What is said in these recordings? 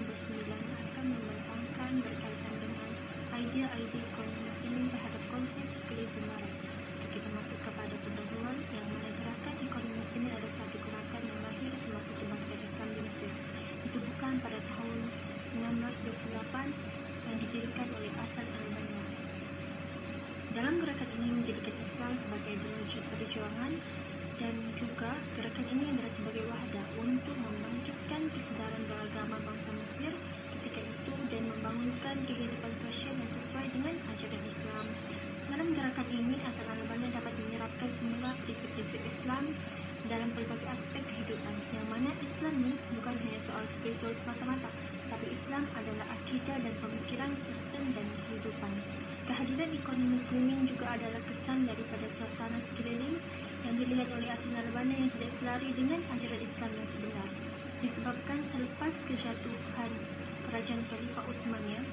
ke-9 akan membentangkan berkaitan dengan idea-idea ekonomi muslimin terhadap konsep sekularisme barat. Kita masuk kepada pendahuluan yang mana gerakan ekonomi muslimin adalah satu gerakan yang lahir semasa kebangkitan Islam di Mesir. Itu bukan pada tahun 1928 yang didirikan oleh Hasan al-Banna. Dalam gerakan ini menjadikan Islam sebagai ideologi perjuangan, dan juga gerakan ini adalah sebagai wahdah untuk membangkitkan kesedaran beragama bangsa Mesir ketika itu dan membangunkan kehidupan sosial yang sesuai dengan ajaran Islam. Dalam gerakan ini, Hasan al-Banna dapat menyerapkan semula prinsip-prinsip Islam dalam berbagai aspek kehidupan, yang mana Islam ini bukan hanya soal spiritual semata-mata, tapi Islam adalah akidah dan pemikiran, sistem dan kehidupan. Kehadiran ekonomi muslimin juga adalah kesan daripada suasana sekeliling yang dilihat oleh Hasan al-Banna yang tidak selari dengan ajaran Islam yang sebenar. Disebabkan selepas kejatuhan kerajaan Khalifah Uthmaniyah,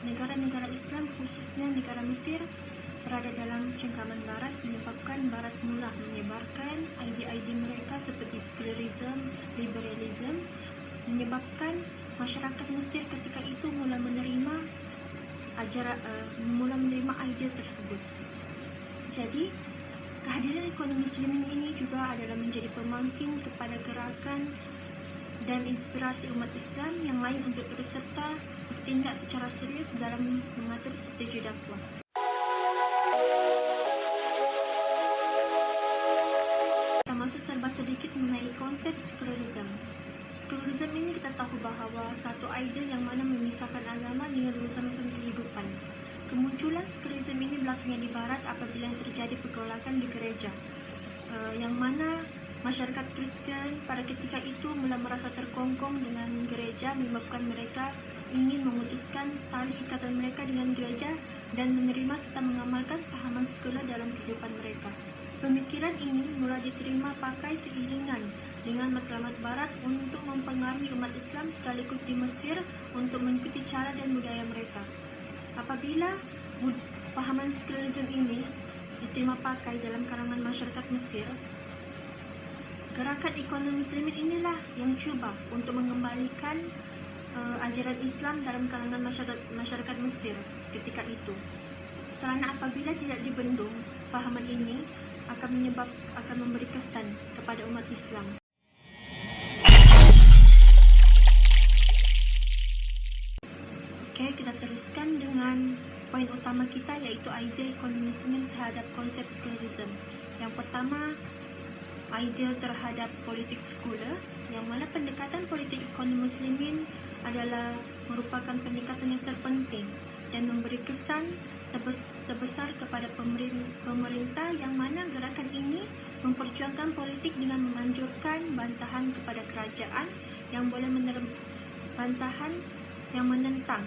negara-negara Islam khususnya negara Mesir berada dalam cengkaman Barat, menyebabkan Barat mula menyebarkan idea-idea mereka seperti sekularisme, liberalisme, menyebabkan masyarakat Mesir ketika itu mula menerima idea tersebut. Jadi, kehadiran ekonomi muslimin ini juga adalah menjadi pemangkin kepada gerakan dan inspirasi umat Islam yang lain untuk terus serta bertindak secara serius dalam mengatur strategi dakwah. Kita masuk serba sedikit mengenai konsep sekularisme. Sekularisme ini kita tahu bahawa satu idea yang mana memisahkan agama dengan urusan-urusan kehidupan. Kemunculan sekularisme ini berlakunya di Barat apabila terjadi pergolakan di gereja, yang mana masyarakat Kristen pada ketika itu mula merasa terkongkong dengan gereja, menyebabkan mereka ingin memutuskan tali ikatan mereka dengan gereja dan menerima serta mengamalkan fahaman sekular dalam kehidupan mereka. Pemikiran ini mula diterima pakai seiringan dengan matlamat Barat untuk mempengaruhi umat Islam sekaligus di Mesir untuk mengikuti cara dan budaya mereka. Apabila fahaman sekularisme ini diterima pakai dalam kalangan masyarakat Mesir, gerakan ekonomi muslimin inilah yang cuba untuk mengembalikan ajaran Islam dalam kalangan masyarakat Mesir ketika itu. Kerana apabila tidak dibendung, fahaman ini akan memberi kesan kepada umat Islam. Oke, kita teruskan dengan poin utama kita, iaitu idea ekonomi muslimin terhadap konsep sekularisme. Yang pertama, idea terhadap politik sekular, yang mana pendekatan politik ekonomi muslimin adalah merupakan pendekatan yang terpenting dan memberi kesan terbesar kepada pemerintah, yang mana gerakan ini memperjuangkan politik dengan menganjurkan bantahan kepada kerajaan yang boleh bantahan yang menentang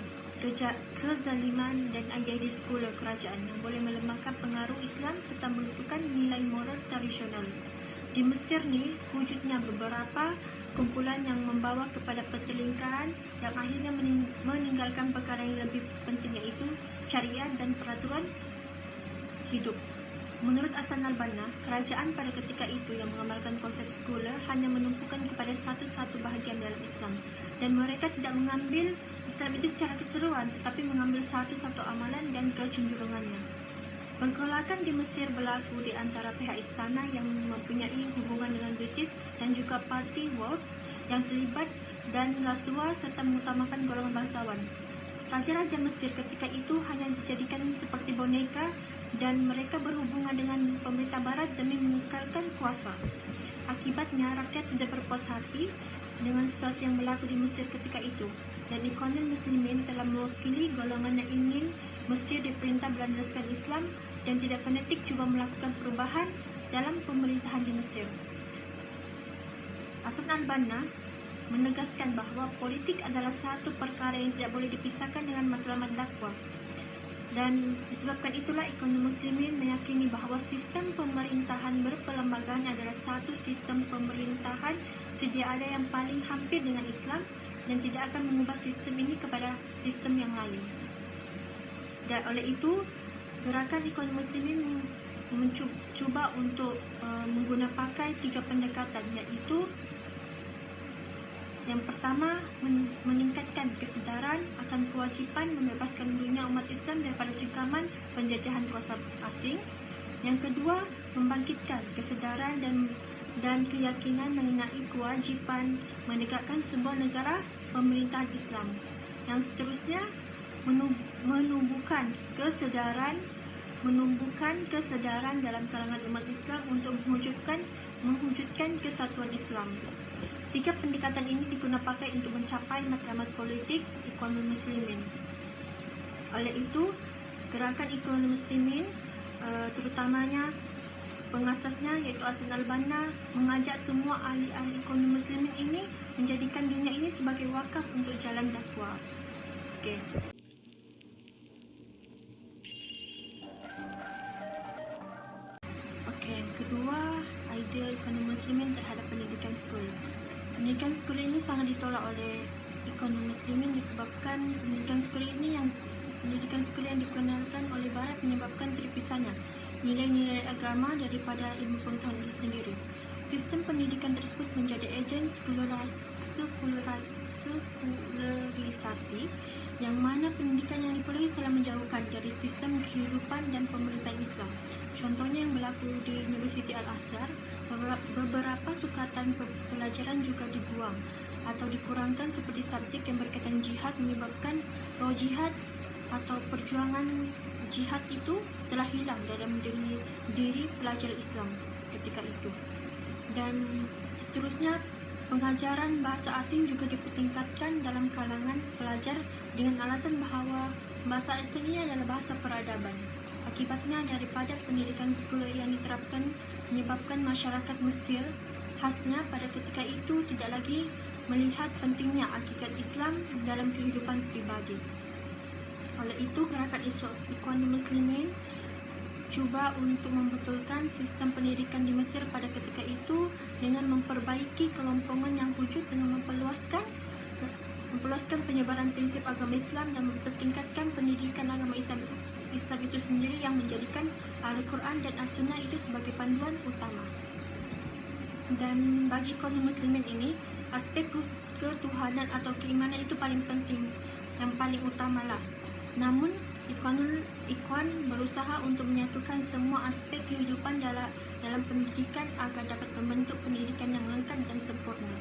kezaliman dan idea sekular kerajaan yang boleh melemahkan pengaruh Islam serta melumpuhkan nilai moral tradisional. Di Mesir ni wujudnya beberapa kumpulan yang membawa kepada pertelingkahan yang akhirnya meninggalkan perkara yang lebih penting, iaitu syariat dan peraturan hidup. Menurut Hasan al-Banna, kerajaan pada ketika itu yang mengamalkan konsep sekular hanya menumpukan kepada satu bahagian dalam Islam, dan mereka tidak mengambil Islam itu secara keseluruhan, tetapi mengambil satu amalan dan kecenderungannya. Pergolakan di Mesir berlaku di antara pihak istana yang mempunyai hubungan dengan British dan juga parti Wafd yang terlibat dan rasuah serta mengutamakan golongan bangsawan. Raja-raja Mesir ketika itu hanya dijadikan seperti boneka dan mereka berhubungan dengan pemerintah Barat demi mengekalkan kuasa. Akibatnya rakyat tidak berpuas hati dengan situasi yang berlaku di Mesir ketika itu, dan ekonomi muslimin telah mewakili golongan yang ingin Mesir diperintah berlandaskan Islam dan tidak fanatik cuba melakukan perubahan dalam pemerintahan di Mesir. Hasan al-Banna menegaskan bahawa politik adalah satu perkara yang tidak boleh dipisahkan dengan matlamat dakwah, dan disebabkan itulah ekonomi muslimin meyakini bahawa sistem pemerintahan berperlembagaan adalah satu sistem pemerintahan sedia ada yang paling hampir dengan Islam dan tidak akan mengubah sistem ini kepada sistem yang lain. Dan oleh itu, gerakan ekonomi muslimin mencuba untuk menggunakan pakai 3 pendekatan, iaitu Yang pertama, meningkatkan kesedaran akan kewajiban membebaskan dunia umat Islam daripada cengkaman penjajahan kuasa asing. Yang kedua, membangkitkan kesedaran dan keyakinan mengenai kewajiban menegakkan sebuah negara pemerintahan Islam. Yang seterusnya, menumbuhkan kesedaran dalam kalangan umat Islam untuk mewujudkan kesatuan Islam. Tiga pendekatan ini digunakan pakai untuk mencapai matlamat politik Ikhwanul Muslimin. Oleh itu, gerakan Ikhwanul Muslimin, terutamanya pengasasnya iaitu Hasan al-Banna, mengajak semua ahli-ahli Ikhwanul Muslimin ini menjadikan dunia ini sebagai wakaf untuk jalan dakwah. Yang kedua, idea Ikhwanul Muslimin terhadap pendidikan sekolah. Pendidikan sekolah ini sangat ditolak oleh Ikhwanul Muslimin disebabkan pendidikan sekolah yang dikenalkan oleh Barat menyebabkan terpisahnya nilai-nilai agama daripada ilmu pengetahuan itu sendiri. Sistem pendidikan tersebut menjadi ejen sekularisasi yang mana pendidikan yang diperoleh telah menjauhkan dari sistem kehidupan dan pemerintahan Islam. Contohnya yang berlaku di Universiti Al-Azhar, beberapa sukatan pelajaran juga dibuang atau dikurangkan seperti subjek yang berkaitan jihad, menyebabkan roh jihad atau perjuangan jihad itu telah hilang dalam diri pelajar Islam ketika itu. Dan seterusnya, pengajaran bahasa asing juga dipertingkatkan dalam kalangan pelajar dengan alasan bahawa bahasa asing ini adalah bahasa peradaban. Akibatnya, daripada pendidikan sekolah yang diterapkan menyebabkan masyarakat Mesir khasnya pada ketika itu tidak lagi melihat pentingnya hakikat Islam dalam kehidupan pribadi. Oleh itu, gerakan Ikhwanul Muslimin cuba untuk membetulkan sistem pendidikan di Mesir pada ketika itu dengan memperbaiki kelompongan yang wujud dengan memperluaskan penyebaran prinsip agama Islam dan mempertingkatkan pendidikan agama Islam itu sendiri yang menjadikan Al-Quran dan As-Sunnah itu sebagai panduan utama. Dan bagi Ikhwanul Muslimin ini, aspek ketuhanan atau keimanan itu paling penting, yang paling utamalah. Namun Ikhwan berusaha untuk menyatukan semua aspek kehidupan dalam pendidikan agar dapat membentuk pendidikan yang lengkap dan sempurna.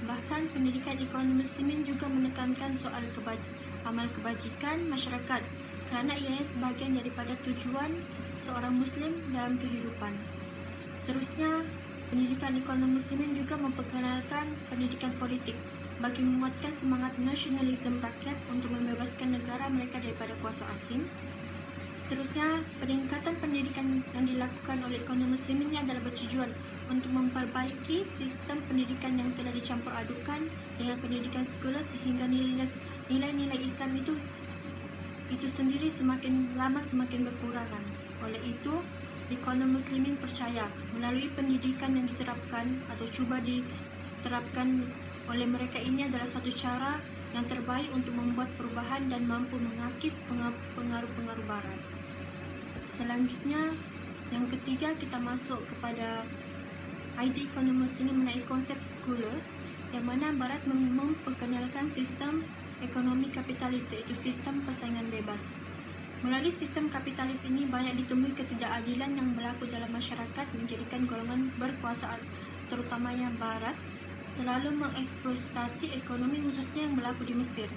Bahkan pendidikan Ikhwanul Muslimin juga menekankan soal amal kebajikan masyarakat kerana ianya sebahagian daripada tujuan seorang Muslim dalam kehidupan. Seterusnya, pendidikan Ikhwanul Muslimin juga memperkenalkan pendidikan politik bagi menguatkan semangat nasionalisme rakyat untuk membebaskan negara mereka daripada kuasa asing. Seterusnya, peningkatan pendidikan yang dilakukan oleh Ikhwanul Muslimin ini adalah bertujuan untuk memperbaiki sistem pendidikan yang telah dicampur adukan dengan pendidikan sekolah sehingga nilai-nilai Islam itu sendiri semakin lama semakin berkurangan. Oleh itu, Ikhwanul Muslimin percaya melalui pendidikan yang diterapkan atau cuba diterapkan oleh mereka ini adalah satu cara yang terbaik untuk membuat perubahan dan mampu mengakis pengaruh-pengaruh Barat. Selanjutnya, yang ketiga, kita masuk kepada idea Ikhwanul Muslimin mengenai konsep sekular, yang mana Barat memperkenalkan sistem ekonomi kapitalis iaitu sistem persaingan bebas. Melalui sistem kapitalis ini banyak ditemui ketidakadilan yang berlaku dalam masyarakat menjadikan golongan berkuasa terutamanya Barat selalu mengeksploitasi ekonomi khususnya yang berlaku di Mesir.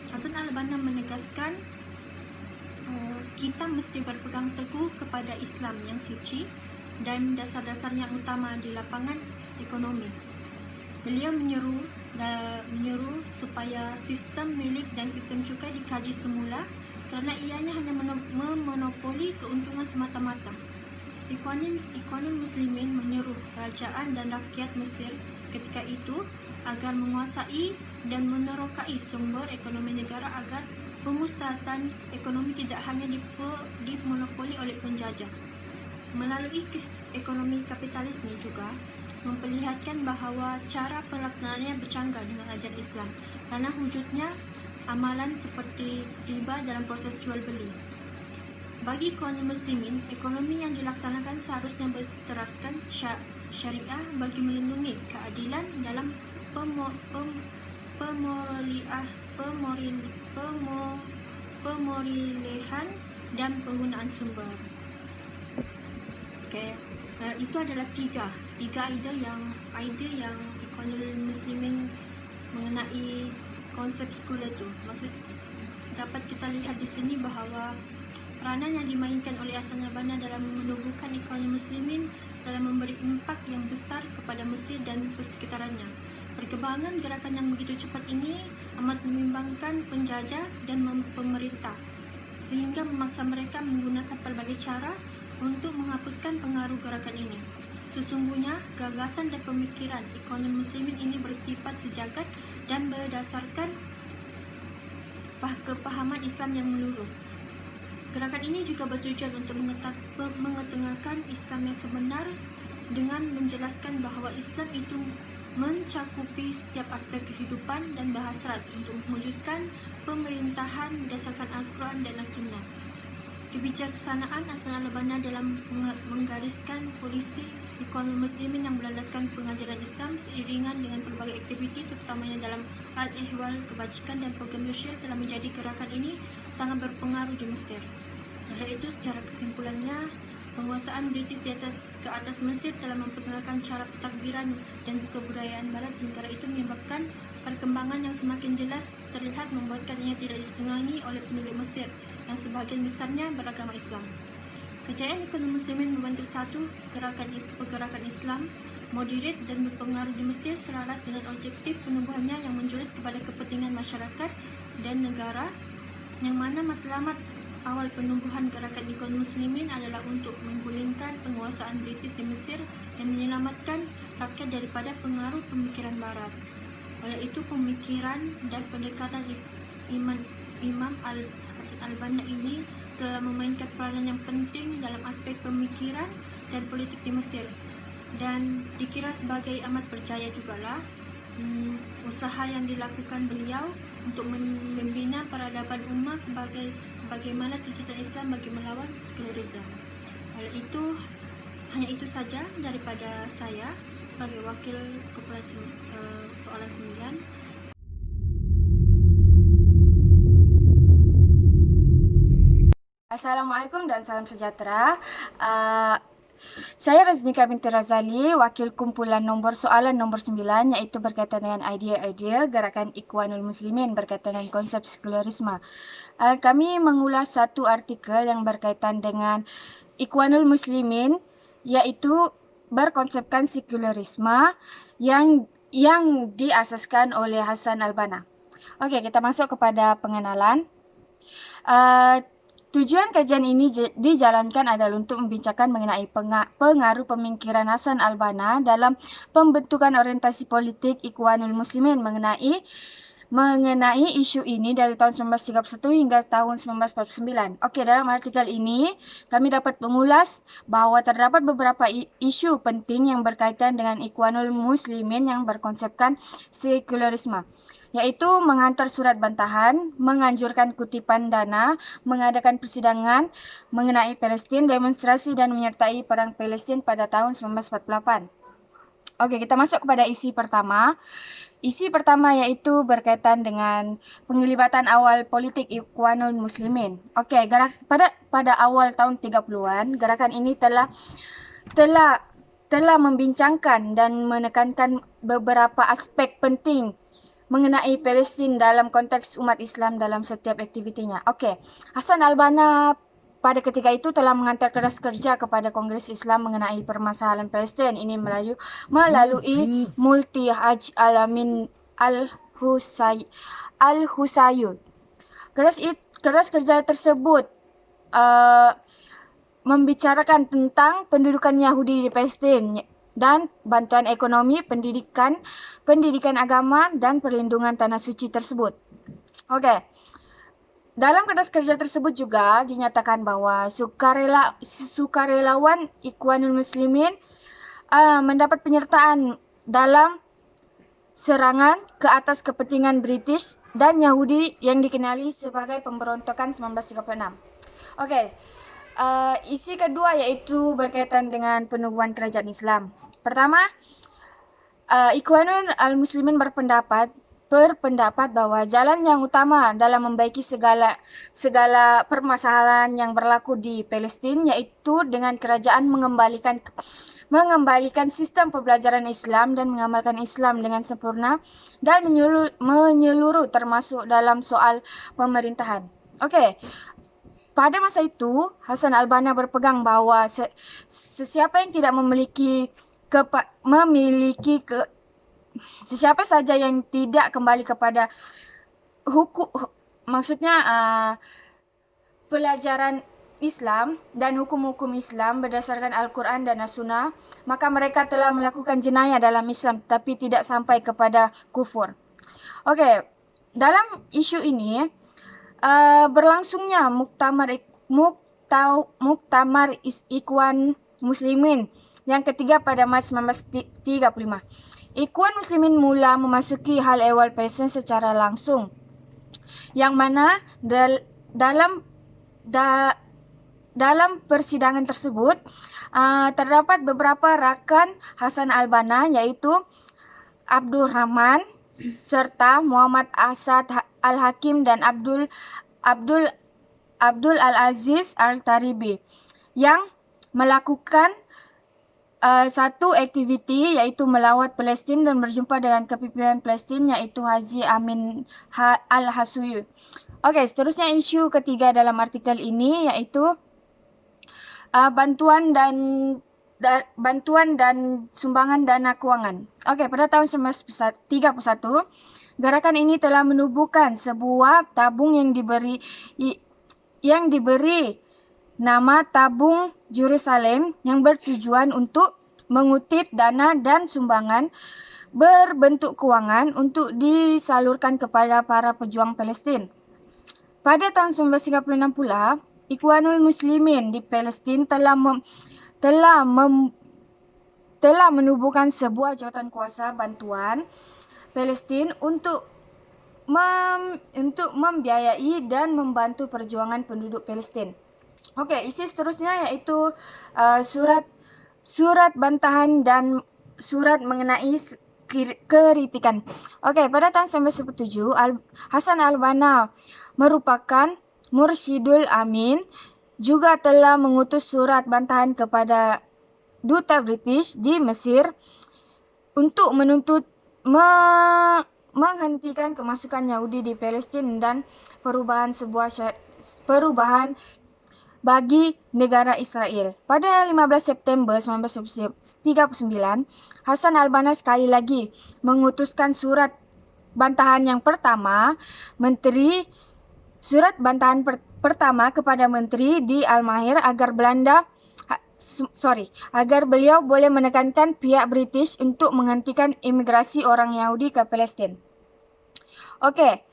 Hasan al-Banna menegaskan kita mesti berpegang teguh kepada Islam yang suci dan dasar-dasar yang utama di lapangan ekonomi. Beliau menyeru supaya sistem milik dan sistem cukai dikaji semula kerana ianya hanya memonopoli keuntungan semata-mata. Ikhwanul Muslimin menyeru kerajaan dan rakyat Mesir ketika itu agar menguasai dan menerokai sumber ekonomi negara agar pemusatan ekonomi tidak hanya dimonopoli oleh penjajah. Melalui ekonomi kapitalis ini juga memperlihatkan bahawa cara pelaksanaannya bercanggah dengan ajaran Islam kerana wujudnya amalan seperti riba dalam proses jual beli. Bagi Ikhwanul Muslimin, ekonomi yang dilaksanakan seharusnya berteraskan syariah bagi melindungi keadilan dalam pemorilehan dan penggunaan sumber. Itu adalah tiga ide yang Ikhwanul Muslimin mengenai konsep sekolah itu. Maksud dapat kita lihat di sini bahawa peranan yang dimainkan oleh Hassan al-Banna dalam menumbuhkan Ikhwanul Muslimin telah memberi impak yang besar kepada Mesir dan persekitarannya. Perkembangan gerakan yang begitu cepat ini amat membimbangkan penjajah dan pemerintah, sehingga memaksa mereka menggunakan pelbagai cara untuk menghapuskan pengaruh gerakan ini. Sesungguhnya, gagasan dan pemikiran Ikhwanul Muslimin ini bersifat sejagat dan berdasarkan kepahaman Islam yang menyeluruh. Gerakan ini juga bertujuan untuk mengetengahkan Islam yang sebenar dengan menjelaskan bahawa Islam itu mencakupi setiap aspek kehidupan dan berhasrat untuk mewujudkan pemerintahan berdasarkan Al-Quran dan As-Sunnah. Kebijaksanaan Hassan al-Banna dalam menggariskan polisi Ikhwanul Muslimin yang berlandaskan pengajaran Islam seiringan dengan pelbagai aktiviti terutamanya dalam Al-Ihwal, kebajikan dan program sosial telah menjadi gerakan ini sangat berpengaruh di Mesir. Oleh itu, secara kesimpulannya, penguasaan British ke atas Mesir telah mempengaruhi cara takbiran dan kebudayaan Barat, hingga itu menyebabkan perkembangan yang semakin jelas terlihat membuatkan ia tidak disegani oleh penduduk Mesir yang sebahagian besarnya beragama Islam. Kejayaan Ikhwanul Muslimin membentuk satu pergerakan Islam moderat dan berpengaruh di Mesir selaras dengan objektif penumbuhannya yang menjurus kepada kepentingan masyarakat dan negara, yang mana matlamat awal penumbuhan gerakan Ikhwanul Muslimin adalah untuk menggulingkan penguasaan British di Mesir dan menyelamatkan rakyat daripada pengaruh pemikiran Barat. Oleh itu, pemikiran dan pendekatan Imam Hassan al-Banna ini telah memainkan peranan yang penting dalam aspek pemikiran dan politik di Mesir, dan dikira sebagai amat percaya jugalah usaha yang dilakukan beliau untuk membina peradaban ummah sebagaimana tuntutan Islam bagi melawan sekularisme. Oleh itu, hanya itu saja daripada saya sebagai wakil kepala soalan 9. Assalamualaikum dan salam sejahtera. Saya Razmika binti Razali, wakil kumpulan soalan nombor 9, iaitu berkaitan dengan idea-idea gerakan Ikhwanul Muslimin berkaitan dengan konsep sekularisme. Kami mengulas satu artikel yang berkaitan dengan Ikhwanul Muslimin, iaitu berkonsepkan sekularisme yang diasaskan oleh Hassan al-Banna. Okey, kita masuk kepada pengenalan. Tujuan kajian ini dijalankan adalah untuk membincangkan mengenai pengaruh pemikiran Hassan al-Banna dalam pembentukan orientasi politik Ikhwanul Muslimin mengenai isu ini dari tahun 1931 hingga tahun 1949. Okey, dalam artikel ini kami dapat mengulas bahawa terdapat beberapa isu penting yang berkaitan dengan Ikhwanul Muslimin yang berkonsepkan sekularisme, iaitu menghantar surat bantahan, menganjurkan kutipan dana, mengadakan persidangan mengenai Palestin, demonstrasi dan menyertai perang Palestin pada tahun 1948. Okey, kita masuk kepada isi pertama. Isi pertama iaitu berkaitan dengan penglibatan awal politik Ikhwanul Muslimin. Okey, pada awal tahun 30-an, gerakan ini telah membincangkan dan menekankan beberapa aspek penting mengenai Palestin dalam konteks umat Islam dalam setiap aktivitinya. Okey, Hassan al-Banna pada ketika itu telah menghantar keras kerja kepada Kongres Islam mengenai permasalahan Palestin ini melalui Multi Haj Alamin Al-Husayud. Keras kerja tersebut membicarakan tentang pendudukan Yahudi di Palestin dan bantuan ekonomi, pendidikan agama dan perlindungan tanah suci tersebut. Okey. Dalam keras kerja tersebut juga dinyatakan bahawa sukarelawan Ikhwanul Muslimin mendapat penyertaan dalam serangan ke atas kepentingan British dan Yahudi yang dikenali sebagai pemberontakan 1936. Okey. Isi kedua iaitu berkaitan dengan penubuhan kerajaan Islam. Pertama, Ikhwanul Muslimin berpendapat bahwa jalan yang utama dalam membaiki segala permasalahan yang berlaku di Palestina yaitu dengan kerajaan mengembalikan sistem pembelajaran Islam dan mengamalkan Islam dengan sempurna dan menyeluruh termasuk dalam soal pemerintahan. Okey. Pada masa itu, Hasan al-Banna berpegang bahwa sesiapa yang tidak sesiapa saja yang tidak kembali kepada hukum, maksudnya pelajaran Islam dan hukum-hukum Islam berdasarkan Al-Quran dan As-Sunnah, maka mereka telah melakukan jenayah dalam Islam tapi tidak sampai kepada kufur. Okey, dalam isu ini berlangsungnya Muktamar Ikhwan Muslimin yang ketiga pada Mac 1935. Ikhwan Muslimin mula memasuki hal ehwal Palestin secara langsung, yang mana dalam persidangan tersebut terdapat beberapa rakan Hasan al-Banna yaitu Abdul Rahman serta Muhammad Asad al-Hakim dan Abdul al-Aziz al-Taribi yang melakukan satu aktiviti yaitu melawat Palestin dan berjumpa dengan kepimpinan Palestin yaitu Haji Amin al-Hasuyu. Okey, seterusnya isu ketiga dalam artikel ini yaitu bantuan dan sumbangan dana keuangan. Okey, pada tahun 1931, gerakan ini telah menubuhkan sebuah tabung yang diberi nama Tabung Jerusalem yang bertujuan untuk mengutip dana dan sumbangan berbentuk kewangan untuk disalurkan kepada para pejuang Palestin. Pada tahun 1936 pula, Ikhwanul Muslimin di Palestin telah menubuhkan sebuah jawatan kuasa bantuan Palestin untuk membiayai dan membantu perjuangan penduduk Palestin. Okey, isi seterusnya yaitu surat bantahan dan surat mengenai kritikan. Okey, pada tahun 1997, Hasan al-Banna merupakan Mursyidul Amin juga telah mengutus surat bantahan kepada Duta British di Mesir untuk menuntut menghentikan kemasukan Yahudi di Palestin dan perubahan bagi negara Israel. Pada 15 September 1939, Hasan al-Banna sekali lagi mengutuskan surat bantahan yang pertama, pertama kepada Menteri di Al-Mahir agar beliau boleh menekankan pihak British untuk menghentikan imigrasi orang Yahudi ke Palestin. Okey.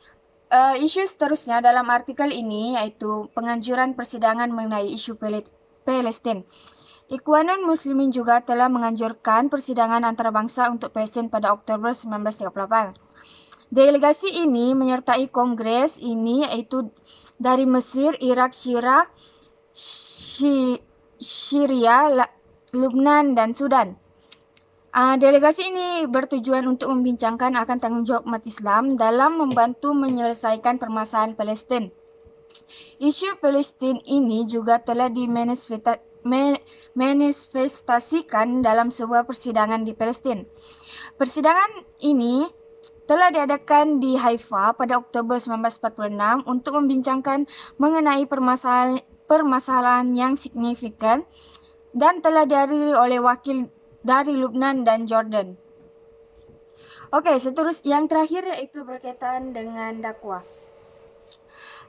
Isu seterusnya dalam artikel ini yaitu penganjuran persidangan mengenai isu Palestin. Ikhwanul Muslimin juga telah menganjurkan persidangan antarabangsa untuk Palestin pada Oktober 1938. Delegasi ini menyertai kongres ini yaitu dari Mesir, Irak, Syria, Lebanon dan Sudan. Delegasi ini bertujuan untuk membincangkan akan tanggung jawab umat Islam dalam membantu menyelesaikan permasalahan Palestin. Isu Palestin ini juga telah dimanifestasikan dalam sebuah persidangan di Palestin. Persidangan ini telah diadakan di Haifa pada Oktober 1946 untuk membincangkan mengenai permasalahan yang signifikan dan telah dihadiri oleh wakil dari Lebanon dan Jordan. Okey, yang terakhir yaitu berkaitan dengan dakwah.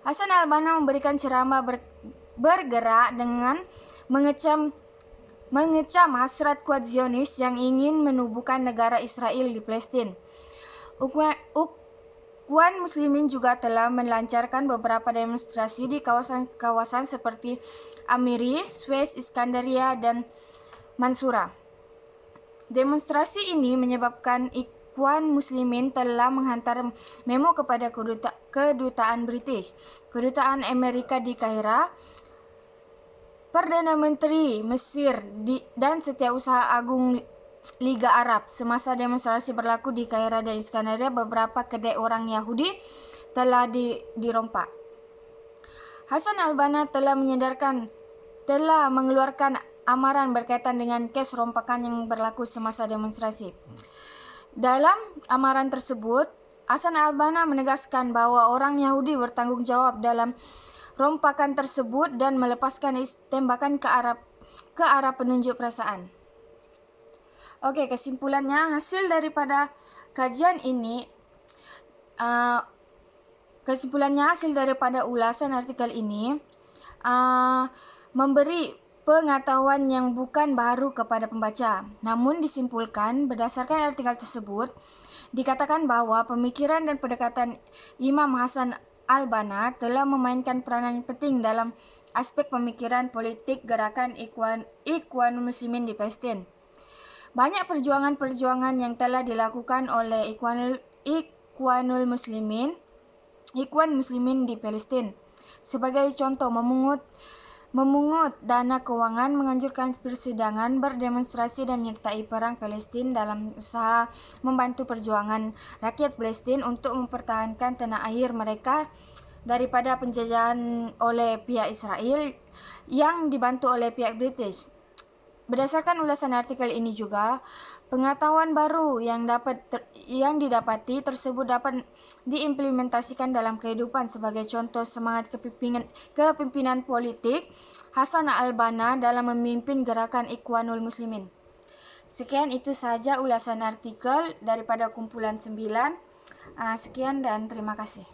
Hasan al-Banna memberikan ceramah bergerak dengan mengecam hasrat kuat Zionis yang ingin menubuhkan negara Israel di Palestin. Ikhwan Muslimin juga telah melancarkan beberapa demonstrasi di kawasan seperti Amiri, Suez, Iskandaria, dan Mansura. Demonstrasi ini menyebabkan Ikhwan Muslimin telah menghantar memo kepada kedutaan British, kedutaan Amerika di Kairo, Perdana Menteri Mesir dan Setiausaha Agung Liga Arab. Semasa demonstrasi berlaku di Kairo dan Iskandaria, beberapa kedai orang Yahudi telah dirompak. Hasan al-Banna telah mengeluarkan amaran berkaitan dengan kes rompakan yang berlaku semasa demonstrasi. Dalam amaran tersebut, Hasan al-Banna menegaskan bahwa orang Yahudi bertanggung jawab dalam rompakan tersebut dan melepaskan tembakan ke arah penunjuk perasaan. Oke, kesimpulannya, hasil daripada kajian ini, hasil daripada ulasan artikel ini memberi pengetahuan yang bukan baru kepada pembaca. Namun disimpulkan berdasarkan artikel tersebut, dikatakan bahwa pemikiran dan pendekatan Imam Hasan al-Banna telah memainkan peranan penting dalam aspek pemikiran politik gerakan Ikhwanul Muslimin di Palestina. Banyak perjuangan-perjuangan yang telah dilakukan oleh Ikhwan Muslimin di Palestina. Sebagai contoh, memungut dana keuangan, menganjurkan persidangan, berdemonstrasi dan menyertai perang Palestina dalam usaha membantu perjuangan rakyat Palestina untuk mempertahankan tanah air mereka daripada penjajahan oleh pihak Israel yang dibantu oleh pihak British. Berdasarkan ulasan artikel ini juga, pengetahuan baru yang didapati tersebut dapat diimplementasikan dalam kehidupan. Sebagai contoh semangat kepemimpinan politik Hasan al-Banna dalam memimpin gerakan Ikhwanul Muslimin. Sekian, itu saja ulasan artikel daripada kumpulan 9. Sekian dan terima kasih.